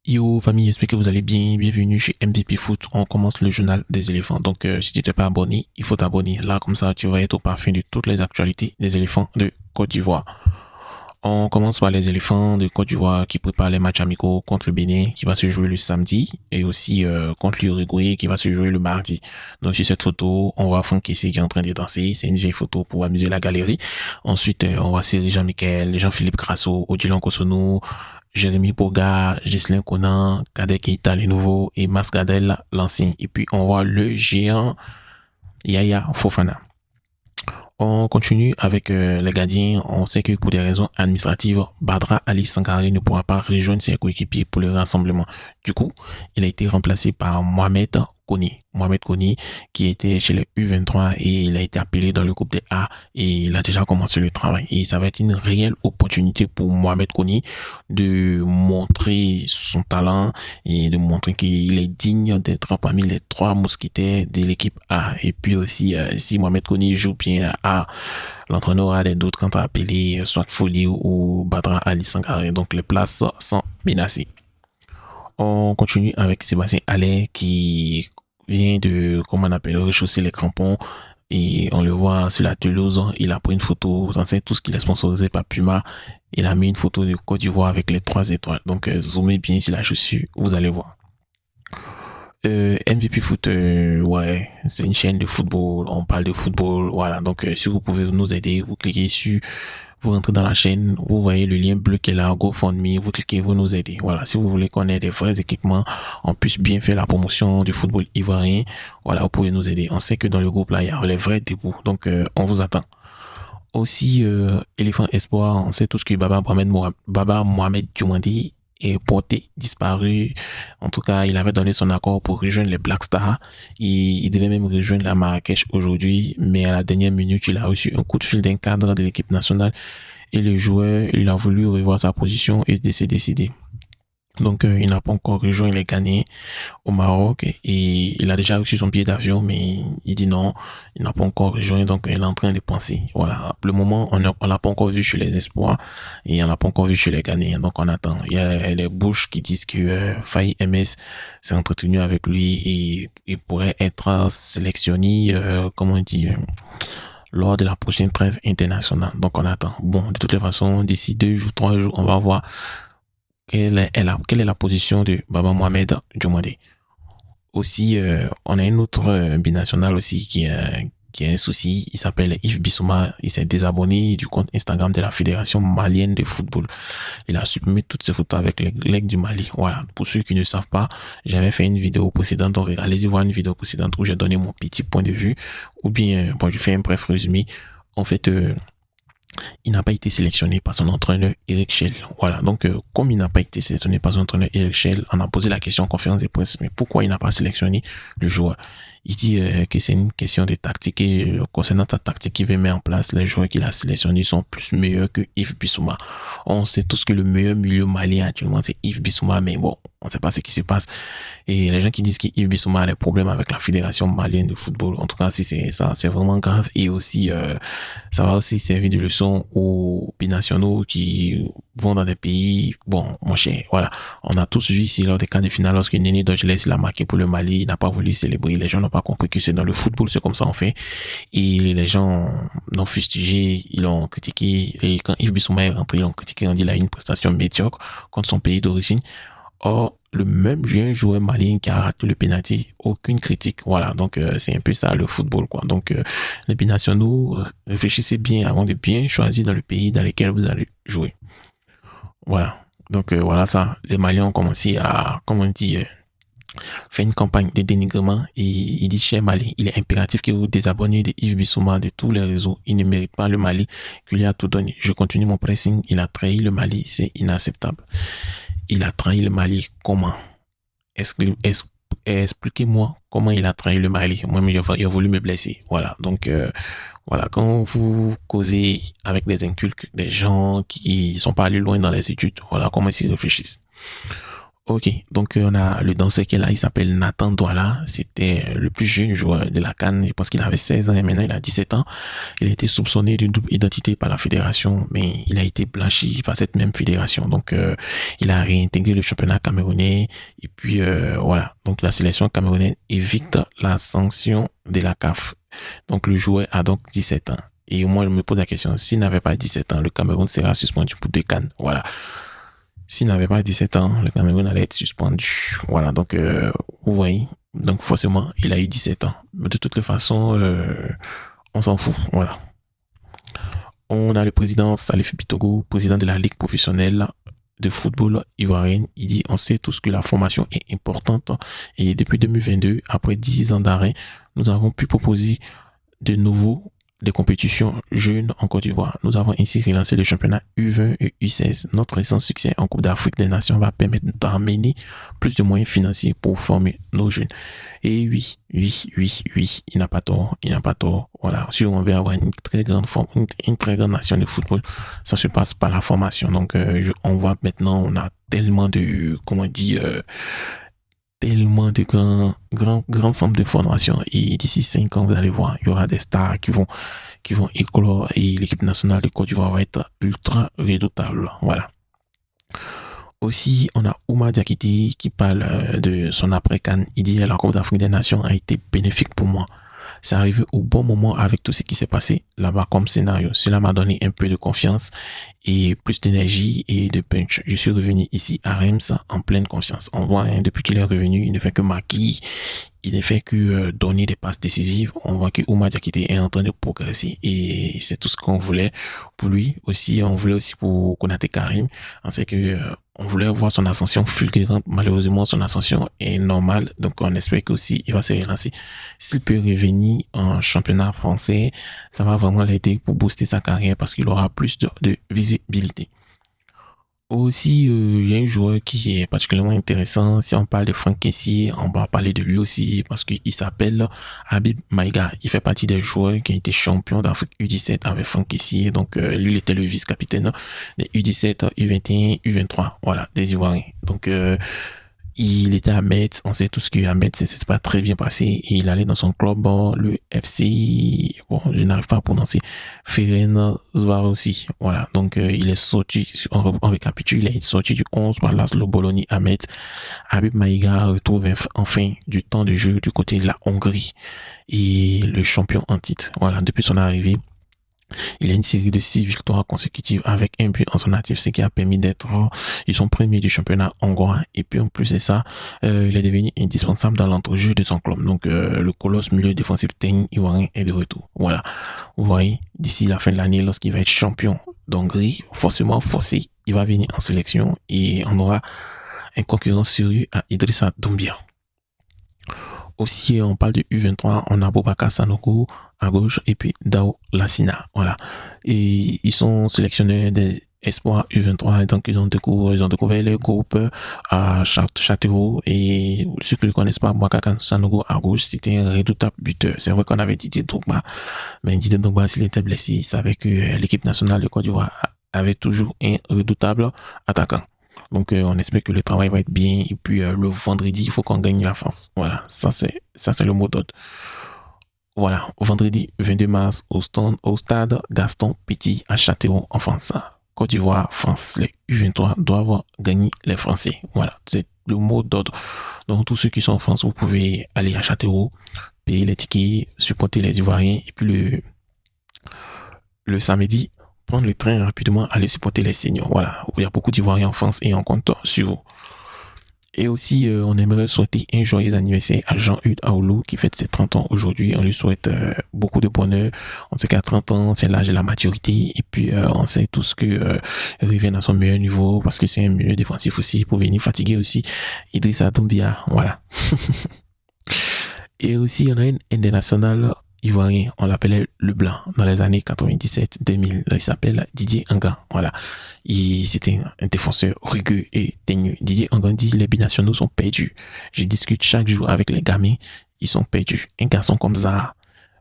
Yo famille, j'espère que vous allez bien. Bienvenue chez MVP Foot. On commence le journal des éléphants. Donc si tu n'es pas abonné, il faut t'abonner. Là comme ça, tu vas être au parfum de toutes les actualités des éléphants de Côte d'Ivoire. On commence par les éléphants de Côte d'Ivoire qui préparent les matchs amicaux contre le Bénin qui va se jouer le samedi et aussi contre l'Uruguay qui va se jouer le mardi. Donc sur cette photo, on voit Franck Kessé qui est en train de danser. C'est une vieille photo pour amuser la galerie. Ensuite, on voit Cyril Jean-Michel, Jean-Philippe Grasso, Odilon Kosonou, Jérémy Boga, Ghislain Conan, Kadek Keita le nouveau et Masgadel l'ancien. Et puis on voit le géant Yaya Fofana. On continue avec les gardiens. On sait que pour des raisons administratives, Badra Ali Sangaré ne pourra pas rejoindre ses coéquipiers pour le rassemblement. Du coup, il a été remplacé par Mohamed Koni. Mohamed Koni qui était chez les U23 et il a été appelé dans le groupe des A et il a déjà commencé le travail. Et ça va être une réelle opportunité pour Mohamed Koni de montrer son talent et de montrer qu'il est digne d'être parmi les trois mousquetaires de l'équipe A. Et puis aussi, si Mohamed Koni joue bien à l'entraîneur aura des doutes quant à appeler soit Folie ou Badra Ali Sangaré. Donc les places sont menacées. On continue avec Sébastien Haller qui vient de, comment on appelle, rechausser les crampons et on le voit sur la pelouse. Il a pris une photo, on sait tout ce qu'il est sponsorisé par Puma. Il a mis une photo de Côte d'Ivoire avec les 3 étoiles. Donc zoomez bien sur la chaussure, vous allez voir. MVP Foot, ouais, c'est une chaîne de football, on parle de football, voilà. Donc si vous pouvez nous aider, vous cliquez sur, vous rentrez dans la chaîne, vous voyez le lien bleu qui est là, GoFundMe, vous cliquez, vous nous aidez. Voilà, si vous voulez qu'on ait des vrais équipements, on puisse bien faire la promotion du football ivoirien, voilà, vous pouvez nous aider. On sait que dans le groupe là, il y a les vrais débuts, donc on vous attend. Aussi, Éléphant Espoir, on sait tout ce que Baba Mohamed Diomandé est porté, disparu. En tout cas, il avait donné son accord pour rejoindre les Black Stars. Il devait même rejoindre la Marrakech aujourd'hui, mais à la dernière minute, il a reçu un coup de fil d'un cadre de l'équipe nationale et le joueur, il a voulu revoir sa position et se décider. Donc, il n'a pas encore rejoint les Ghanéens au Maroc et il a déjà reçu son billet d'avion, mais il dit non, il n'a pas encore rejoint, donc il est en train de penser. Voilà, pour le moment, on l'a pas encore vu chez les Espoirs et on l'a pas encore vu chez les Ghanéens, donc on attend. Il y a les bouches qui disent que Faye MS s'est entretenu avec lui et il pourrait être sélectionné, comment on dit, lors de la prochaine trêve internationale. Donc on attend. Bon, de toutes les façons, d'ici 2 jours, 3 jours, on va voir quelle est la position de Baba Mohamed Diomandé. Aussi, on a une autre binational aussi qui a un souci. Il s'appelle Yves Bissouma. Il s'est désabonné du compte Instagram de la Fédération malienne de football. Il a supprimé toutes ses photos avec l'aigle du Mali. Voilà. Pour ceux qui ne savent pas, j'avais fait une vidéo précédente. Donc, allez-y voir une vidéo précédente où j'ai donné mon petit point de vue. Ou bien, bon, je fais un bref résumé. En fait, il n'a pas été sélectionné par son entraîneur Eric Schell. Voilà, donc comme il n'a pas été sélectionné par son entraîneur Eric Schell, on a posé la question en conférence de presse, mais pourquoi il n'a pas sélectionné le joueur? Il dit que c'est une question de tactique et concernant sa tactique qu'il veut mettre en place, les joueurs qu'il a sélectionnés sont plus meilleurs que Yves Bissouma. On sait tous que le meilleur milieu malien actuellement c'est Yves Bissouma, mais bon, on ne sait pas ce qui se passe. Et les gens qui disent qu'Yves Bissouma a des problèmes avec la fédération malienne de football, en tout cas si c'est ça, c'est vraiment grave. Et aussi, ça va aussi servir de leçon aux binationaux qui vont dans des pays, bon, mon cher, voilà. On a tous vu ici lors des quarts de finale lorsque Néné Dodgeles il a marqué pour le Mali, il n'a pas voulu célébrer, les gens n'ont pas compris que c'est dans le football, c'est comme ça on fait. Et les gens l'ont fustigé, ils l'ont critiqué, et quand Yves Bissouma est rentré, ils l'ont critiqué, on dit qu'il a une prestation médiocre contre son pays d'origine. Or, le même joueur malien qui a raté le penalty, aucune critique. Voilà, donc c'est un peu ça le football, quoi. Donc les binationaux, réfléchissez bien avant de bien choisir dans le pays dans lequel vous allez jouer. Voilà. Donc voilà ça. Les Maliens ont commencé à, comme on dit, faire une campagne de dénigrement et il dit, cher Mali, il est impératif que vous désabonnez de Yves Bissouma de tous les réseaux. Il ne mérite pas le Mali qu'il lui a tout donné. Je continue mon pressing. Il a trahi le Mali. C'est inacceptable. Il a trahi le Mali. Comment? Expliquez-moi comment il a trahi le Mali. Moi-même, il a voulu me blesser. Voilà. Donc, voilà. Quand vous causez avec des incultes, des gens qui sont pas allés loin dans les études, voilà comment ils réfléchissent. Ok, donc on a le danseur qui est là, il s'appelle Nathan Douala. C'était le plus jeune joueur de la CAN. Je pense qu'il avait 16 ans et maintenant il a 17 ans. Il a été soupçonné d'une double identité par la fédération, mais il a été blanchi par cette même fédération. Donc il a réintégré le championnat camerounais et puis voilà. Donc la sélection camerounaise évite la sanction de la CAF. Donc le joueur a donc 17 ans. Et moi je me pose la question, s'il n'avait pas 17 ans, le Cameroun sera suspendu pour 2 CAN. Voilà. S'il n'avait pas 17 ans, le Cameroun allait être suspendu. Voilà, donc vous voyez. Donc forcément, il a eu 17 ans. Mais de toutes les façons, on s'en fout. Voilà. On a le président Salif Bitogo, président de la Ligue professionnelle de football ivoirienne. Il dit, on sait tous que la formation est importante. Et depuis 2022, après 10 ans d'arrêt, nous avons pu proposer de nouveaux des compétitions jeunes en Côte d'Ivoire. Nous avons ainsi relancé le championnat U20 et U16. Notre récent succès en Coupe d'Afrique des Nations va permettre d'amener plus de moyens financiers pour former nos jeunes. Et oui, il n'a pas tort, Voilà, si on veut avoir une très grande nation de football, ça se passe par la formation. Donc, on voit maintenant, on a tellement de, tellement de grands centres de formation et d'ici 5 ans vous allez voir il y aura des stars qui vont éclore et l'équipe nationale de Côte d'Ivoire va être ultra redoutable. Voilà. Aussi, on a Oumar Diakité qui parle de son après-CAN. Il dit la Coupe d'Afrique des Nations a été bénéfique pour moi. C'est arrivé au bon moment avec tout ce qui s'est passé là-bas comme scénario. Cela m'a donné un peu de confiance et plus d'énergie et de punch. Je suis revenu ici à Reims en pleine confiance. On voit, depuis qu'il est revenu, il ne fait que marquer, il ne fait que donner des passes décisives. On voit que Oumar Diakité est en train de progresser et c'est tout ce qu'on voulait pour lui. Aussi, on voulait aussi pour Konaté Karim. On sait que on voulait voir son ascension fulgurante. Malheureusement, son ascension est normale. Donc, on espère qu'aussi, il va se relancer. S'il peut revenir en championnat français, ça va vraiment l'aider pour booster sa carrière parce qu'il aura plus de visibilité. Aussi, il y a un joueur qui est particulièrement intéressant. Si on parle de Franck Kessié, on va parler de lui aussi parce qu'il s'appelle Habib Maïga. Il fait partie des joueurs qui ont été champions d'Afrique U17 avec Franck Kessié. Donc, lui, il était le vice-capitaine des U17, U21, U23. Voilà, des Ivoiriens. Donc, il était à Metz, on sait tous qu'à Metz, c'est pas très bien passé, et il allait dans son club, le FC, bon, je n'arrive pas à prononcer, Ferencvárosi, voilà, donc il est sorti, on récapitule, il est sorti du 11 par Laszlo Bologna à Metz. Habib Maïga retrouve enfin du temps de jeu du côté de la Hongrie, et le champion en titre, voilà, depuis son arrivée. Il a une série de 6 victoires consécutives avec un but en son actif, ce qui a permis d'être ils sont premiers du championnat hongrois. Et puis en plus de ça, il est devenu indispensable dans l'entrejeu de son club. Donc le colosse milieu défensif Teng ivoirien est de retour. Voilà. Vous voyez, d'ici la fin de l'année, lorsqu'il va être champion d'Hongrie, forcément forcé, il va venir en sélection et on aura un concurrent sérieux à Idrissa Doumbia. Aussi, on parle de U23, on a Boubacar Sanogo à gauche et puis Dao Lassina, voilà. Et ils sont sélectionnés des espoirs U23, donc ils ont découvert le groupe à Châteauroux et ceux qui ne le connaissent pas, Boubacar Sanogo à gauche, c'était un redoutable buteur. C'est vrai qu'on avait Didier Drogba, mais Didier Drogba, s'il était blessé, il savait que l'équipe nationale de Côte d'Ivoire avait toujours un redoutable attaquant. Donc, on espère que le travail va être bien. Et puis, le vendredi, il faut qu'on gagne la France. Voilà. Ça, c'est le mot d'ordre. Voilà. Vendredi 22 mars, au stade Gaston Petit à Châteauroux, en France. Côte d'Ivoire, France. Les U23 doivent gagner les Français. Voilà. C'est le mot d'ordre. Donc, tous ceux qui sont en France, vous pouvez aller à Châteauroux, payer les tickets, supporter les Ivoiriens. Et puis, le samedi, prendre le train rapidement, aller supporter les seniors. Voilà, il y a beaucoup d'Ivoiriens en France et on compte sur vous. Et aussi, on aimerait souhaiter un joyeux anniversaire à Jean-Hugues Aoulou qui fête ses 30 ans aujourd'hui. On lui souhaite beaucoup de bonheur. On sait qu'à 30 ans, c'est l'âge de la maturité. Et puis, on sait tous que il revient à son meilleur niveau parce que c'est un milieu défensif aussi pour venir fatiguer aussi Idrissa Doumbia. Voilà. Et aussi, on a une internationale ivoirien, on l'appelait le blanc dans les années 97-2000. Il s'appelle Didier Anga. Voilà. C'était un défenseur rugueux et teigneux. Didier Anga dit les binationaux sont perdus. Je discute chaque jour avec les gamins. Ils sont perdus. Un garçon comme ça,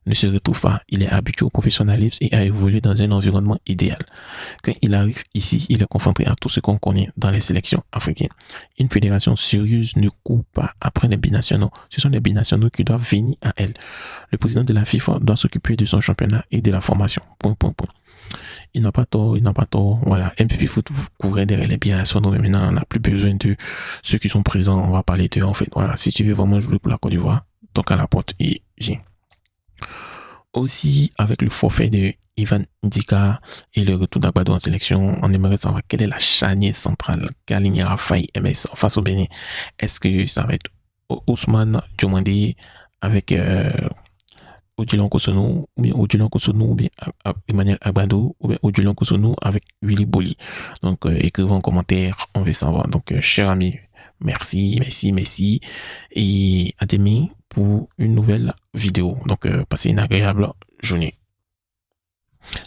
ne se retrouve pas. Il est habitué au professionnalisme et a évolué dans un environnement idéal. Quand il arrive ici, il est confronté à tout ce qu'on connaît dans les sélections africaines. Une fédération sérieuse ne court pas après les binationaux. Ce sont les binationaux qui doivent venir à elle. Le président de la FIFA doit s'occuper de son championnat et de la formation. Il n'a pas tort, il n'a pas tort. Voilà, MPP Foot courait derrière les binationaux, mais maintenant on n'a plus besoin de ceux qui sont présents. On va parler d'eux en fait. Voilà, si tu veux vraiment jouer pour la Côte d'Ivoire, toque à la porte et viens. Aussi, avec le forfait de Ivan Ndika et le retour d'Agbado en sélection, on aimerait savoir quelle est la charnière centrale qu'alignera Faye MS face au Bénin. Est-ce que ça va être Ousmane Diomandé avec Odilon Kosonou, ou bien Odilon Kosonou, ou bien Emmanuel Agbado, ou bien Odilon Kosonou avec Willy Boli? Donc, écrivez en commentaire, on veut savoir. Donc, chers amis, merci. Et à demain pour une nouvelle vidéo. Donc, passez une agréable journée.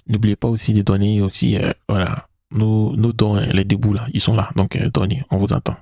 N'oubliez pas aussi de donner aussi, voilà, nos dons, les débouts là, ils sont là. Donc, donnez, on vous attend.